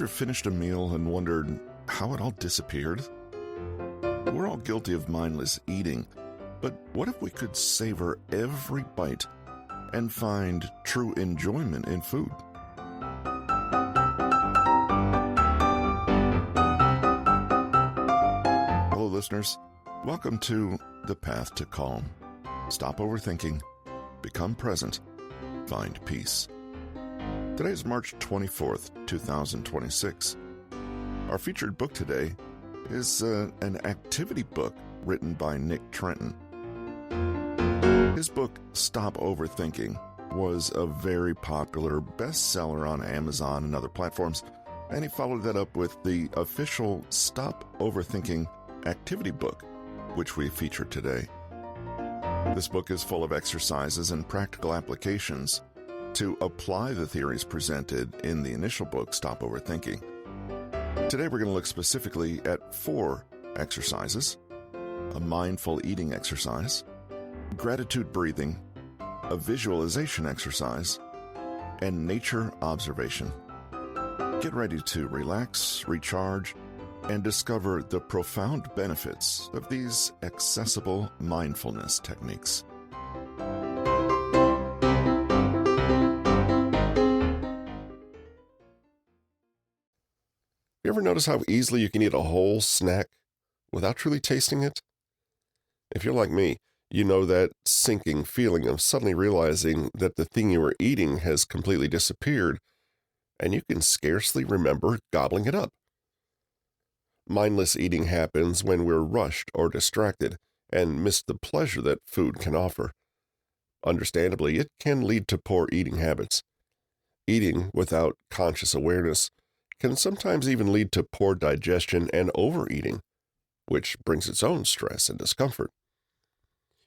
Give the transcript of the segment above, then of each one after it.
ever finished a meal and wondered how it all disappeared? We're all guilty of mindless eating, but what if we could savor every bite and find true enjoyment in food? Hello, listeners. Welcome to The Path to Calm. Stop overthinking, become present, find peace. Today is March 24th, 2026. Our featured book today is an activity book written by Trenton. His book, Stop Overthinking, was a very popular bestseller on Amazon and other platforms, and he followed that up with the official Stop Overthinking activity book, which we feature today. This book is full of exercises and practical applications to apply the theories presented in the initial book, Stop Overthinking. Today we're going to look specifically at 4 exercises: a mindful eating exercise, gratitude breathing, a visualization exercise, and nature observation. Get ready to relax, recharge, and discover the profound benefits of these accessible mindfulness techniques. You ever notice how easily you can eat a whole snack without truly tasting it? If you're like me, you know that sinking feeling of suddenly realizing that the thing you were eating has completely disappeared, and you can scarcely remember gobbling it up. Mindless eating happens when we're rushed or distracted and miss the pleasure that food can offer. Understandably, it can lead to poor eating habits. Eating without conscious awareness can sometimes even lead to poor digestion and overeating, which brings its own stress and discomfort.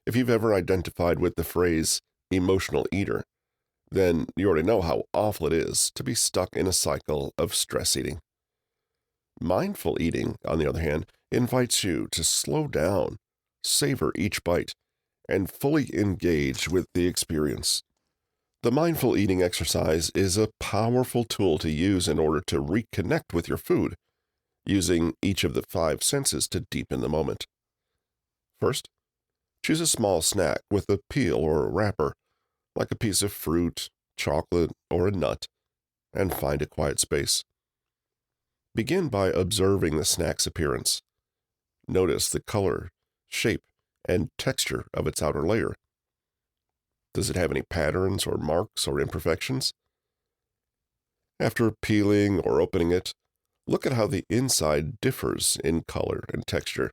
If you've ever identified with the phrase emotional eater, then you already know how awful it is to be stuck in a cycle of stress eating. Mindful eating, on the other hand, invites you to slow down, savor each bite, and fully engage with the experience. The mindful eating exercise is a powerful tool to use in order to reconnect with your food, using each of the 5 senses to deepen the moment. First, choose a small snack with a peel or a wrapper, like a piece of fruit, chocolate, or a nut, and find a quiet space. Begin by observing the snack's appearance. Notice the color, shape, and texture of its outer layer. Does it have any patterns or marks or imperfections? After peeling or opening it, look at how the inside differs in color and texture.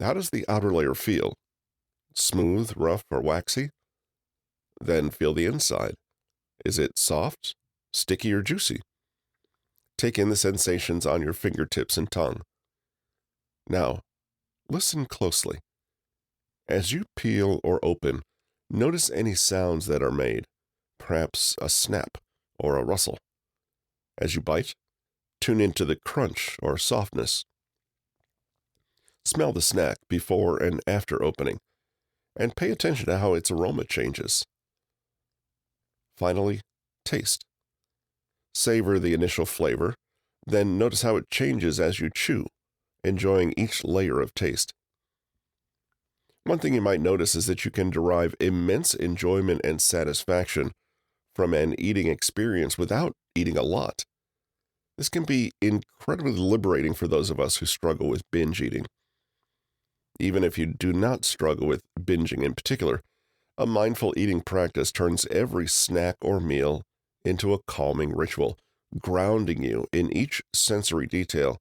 How does the outer layer feel? Smooth, rough, or waxy? Then feel the inside. Is it soft, sticky, or juicy? Take in the sensations on your fingertips and tongue. Now, listen closely. As you peel or open, notice any sounds that are made, perhaps a snap or a rustle. As you bite, tune into the crunch or softness. Smell the snack before and after opening, and pay attention to how its aroma changes. Finally, taste. Savor the initial flavor, then notice how it changes as you chew, enjoying each layer of taste. One thing you might notice is that you can derive immense enjoyment and satisfaction from an eating experience without eating a lot. This can be incredibly liberating for those of us who struggle with binge eating. Even if you do not struggle with binging in particular, a mindful eating practice turns every snack or meal into a calming ritual, grounding you in each sensory detail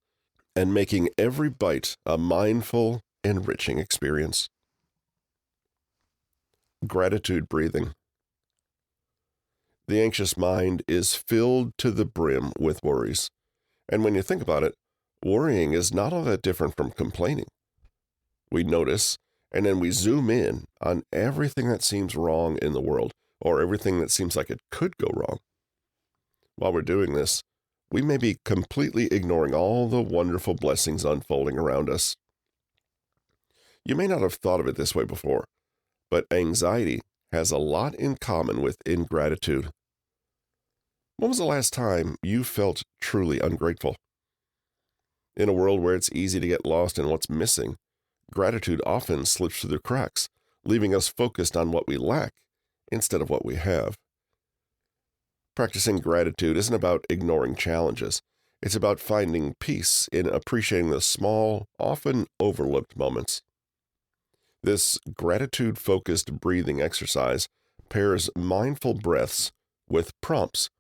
and making every bite a mindful, enriching experience. Gratitude breathing. The anxious mind is filled to the brim with worries. And when you think about it, worrying is not all that different from complaining. We notice, and then we zoom in on everything that seems wrong in the world, or everything that seems like it could go wrong. While we're doing this, we may be completely ignoring all the wonderful blessings unfolding around us. You may not have thought of it this way before, but anxiety has a lot in common with ingratitude. When was the last time you felt truly ungrateful? In a world where it's easy to get lost in what's missing, gratitude often slips through the cracks, leaving us focused on what we lack instead of what we have. Practicing gratitude isn't about ignoring challenges. It's about finding peace in appreciating the small, often overlooked moments. This gratitude-focused breathing exercise pairs mindful breaths with prompts,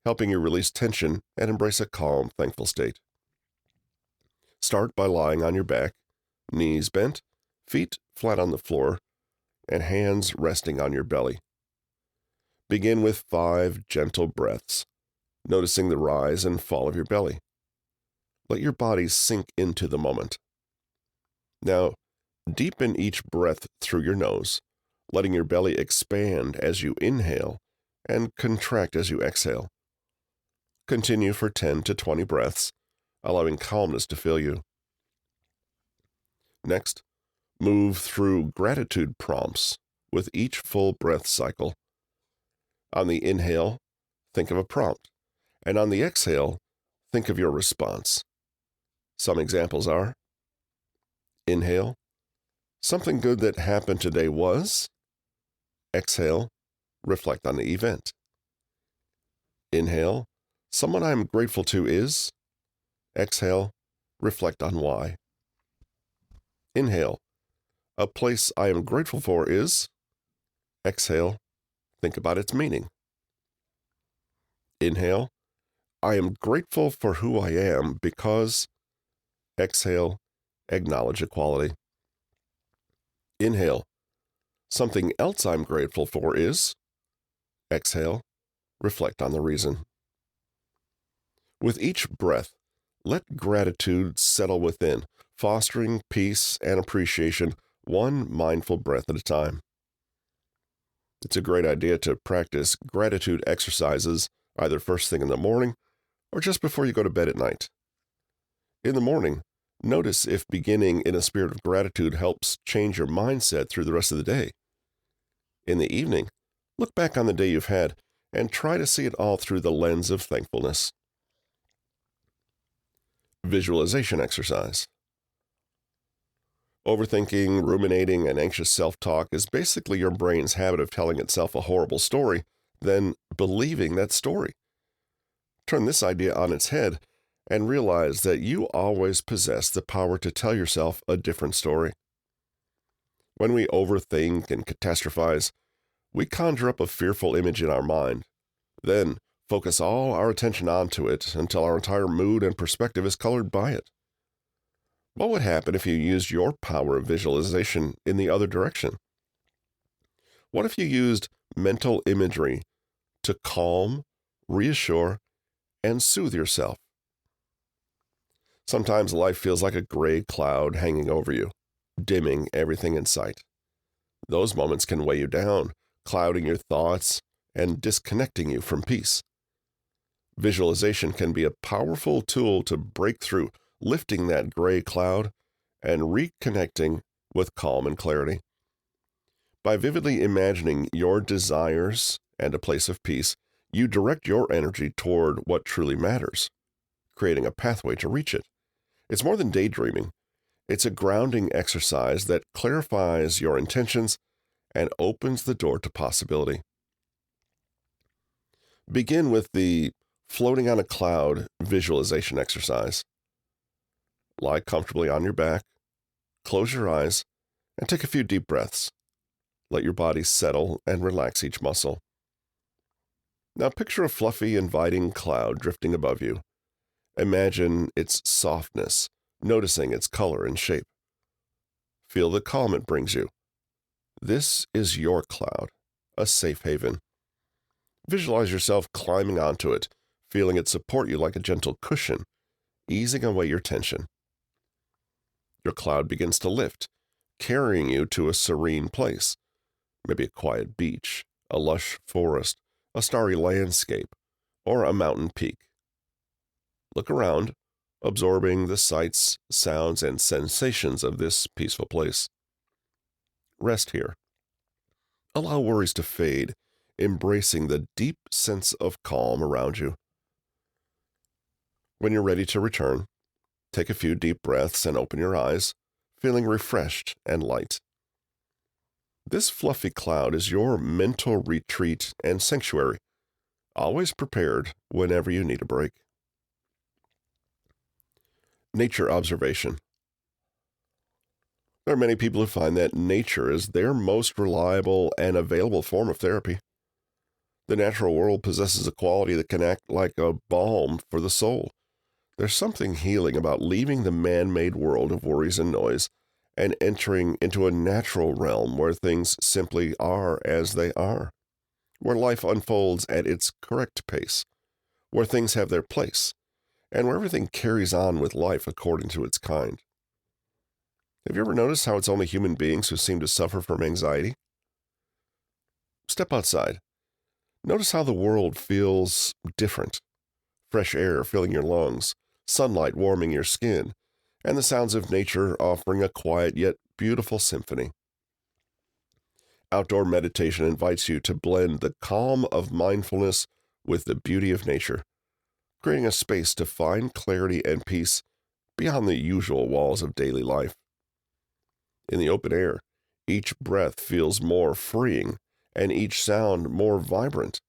helping you release tension and embrace a calm, thankful state. Start by lying on your back, knees bent, feet flat on the floor, and hands resting on your belly. Begin with 5 gentle breaths, noticing the rise and fall of your belly. Let your body sink into the moment. Now, deepen each breath through your nose, letting your belly expand as you inhale and contract as you exhale. Continue for 10 to 20 breaths, allowing calmness to fill you. Next, move through gratitude prompts with each full breath cycle. On the inhale, think of a prompt, and on the exhale, think of your response. Some examples are: inhale, something good that happened today was. Exhale, reflect on the event. Inhale, someone I am grateful to is. Exhale, reflect on why. Inhale, a place I am grateful for is. Exhale, think about its meaning. Inhale, I am grateful for who I am because. Exhale, acknowledge equality. Inhale, something else I'm grateful for is. Exhale, reflect on the reason. With each breath, let gratitude settle within, fostering peace and appreciation, one mindful breath at a time. It's a great idea to practice gratitude exercises either first thing in the morning or just before you go to bed at night. In the morning, notice if beginning in a spirit of gratitude helps change your mindset through the rest of the day. In the evening, look back on the day you've had and try to see it all through the lens of thankfulness. Visualization exercise. Overthinking, ruminating, and anxious self-talk is basically your brain's habit of telling itself a horrible story, then believing that story. Turn this idea on its head and realize that you always possess the power to tell yourself a different story. When we overthink and catastrophize, we conjure up a fearful image in our mind, then focus all our attention onto it until our entire mood and perspective is colored by it. What would happen if you used your power of visualization in the other direction? What if you used mental imagery to calm, reassure, and soothe yourself? Sometimes life feels like a gray cloud hanging over you, dimming everything in sight. Those moments can weigh you down, clouding your thoughts and disconnecting you from peace. Visualization can be a powerful tool to break through, lifting that gray cloud and reconnecting with calm and clarity. By vividly imagining your desires and a place of peace, you direct your energy toward what truly matters, creating a pathway to reach it. It's more than daydreaming. It's a grounding exercise that clarifies your intentions and opens the door to possibility. Begin with the floating on a cloud visualization exercise. Lie comfortably on your back, close your eyes, and take a few deep breaths. Let your body settle and relax each muscle. Now picture a fluffy, inviting cloud drifting above you. Imagine its softness, noticing its color and shape. Feel the calm it brings you. This is your cloud, a safe haven. Visualize yourself climbing onto it, feeling it support you like a gentle cushion, easing away your tension. Your cloud begins to lift, carrying you to a serene place, maybe a quiet beach, a lush forest, a starry landscape, or a mountain peak. Look around, absorbing the sights, sounds, and sensations of this peaceful place. Rest here. Allow worries to fade, embracing the deep sense of calm around you. When you're ready to return, take a few deep breaths and open your eyes, feeling refreshed and light. This fluffy cloud is your mental retreat and sanctuary, always prepared whenever you need a break. Nature observation. There are many people who find that nature is their most reliable and available form of therapy. The natural world possesses a quality that can act like a balm for the soul. There's something healing about leaving the man-made world of worries and noise and entering into a natural realm where things simply are as they are, where life unfolds at its correct pace, where things have their place, and where everything carries on with life according to its kind. Have you ever noticed how it's only human beings who seem to suffer from anxiety? Step outside. Notice how the world feels different. Fresh air filling your lungs, sunlight warming your skin, and the sounds of nature offering a quiet yet beautiful symphony. Outdoor meditation invites you to blend the calm of mindfulness with the beauty of nature, creating a space to find clarity and peace beyond the usual walls of daily life. In the open air, each breath feels more freeing and each sound more vibrant,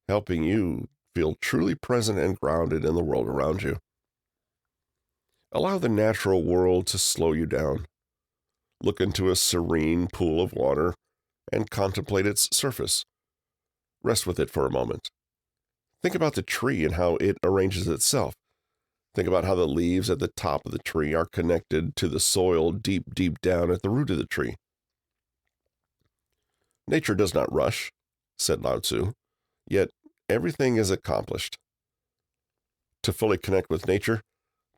helping you feel truly present and grounded in the world around you. Allow the natural world to slow you down. Look into a serene pool of water and contemplate its surface. Rest with it for a moment. Think about the tree and how it arranges itself. Think about how the leaves at the top of the tree are connected to the soil deep, deep down at the root of the tree. Nature does not rush, said Lao Tzu, yet everything is accomplished. To fully connect with nature,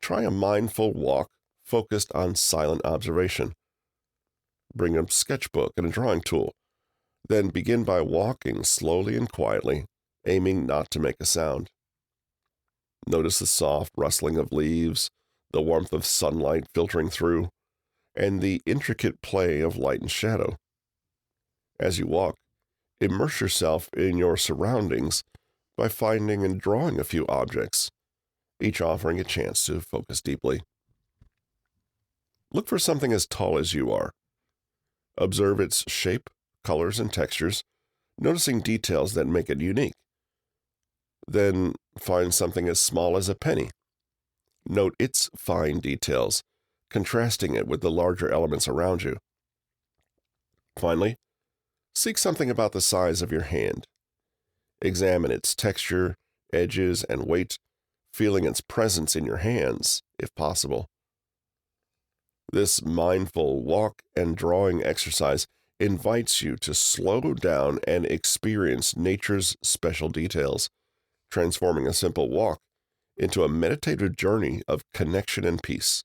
try a mindful walk focused on silent observation. Bring a sketchbook and a drawing tool. Then begin by walking slowly and quietly, aiming not to make a sound. Notice the soft rustling of leaves, the warmth of sunlight filtering through, and the intricate play of light and shadow. As you walk, immerse yourself in your surroundings by finding and drawing a few objects, each offering a chance to focus deeply. Look for something as tall as you are. Observe its shape, colors, and textures, noticing details that make it unique. Then find something as small as a penny. Note its fine details, contrasting it with the larger elements around you. Finally, seek something about the size of your hand. Examine its texture, edges, and weight, feeling its presence in your hands, if possible. This mindful walk and drawing exercise invites you to slow down and experience nature's special details, transforming a simple walk into a meditative journey of connection and peace.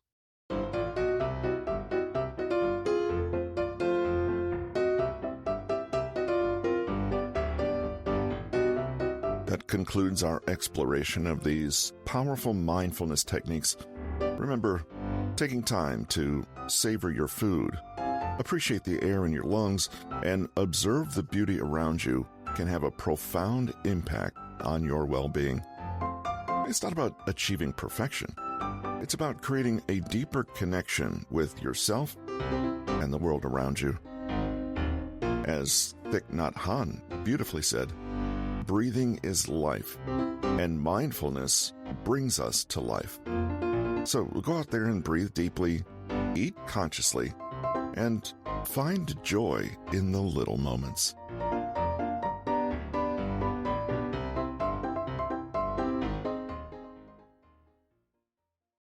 That concludes our exploration of these powerful mindfulness techniques. Remember, taking time to savor your food, appreciate the air in your lungs, and observe the beauty around you can have a profound impact on your well-being. It's not about achieving perfection. It's about creating a deeper connection with yourself and the world around you. As Thich Nhat Hanh beautifully said, breathing is life, and mindfulness brings us to life. So go out there and breathe deeply, eat consciously, and find joy in the little moments.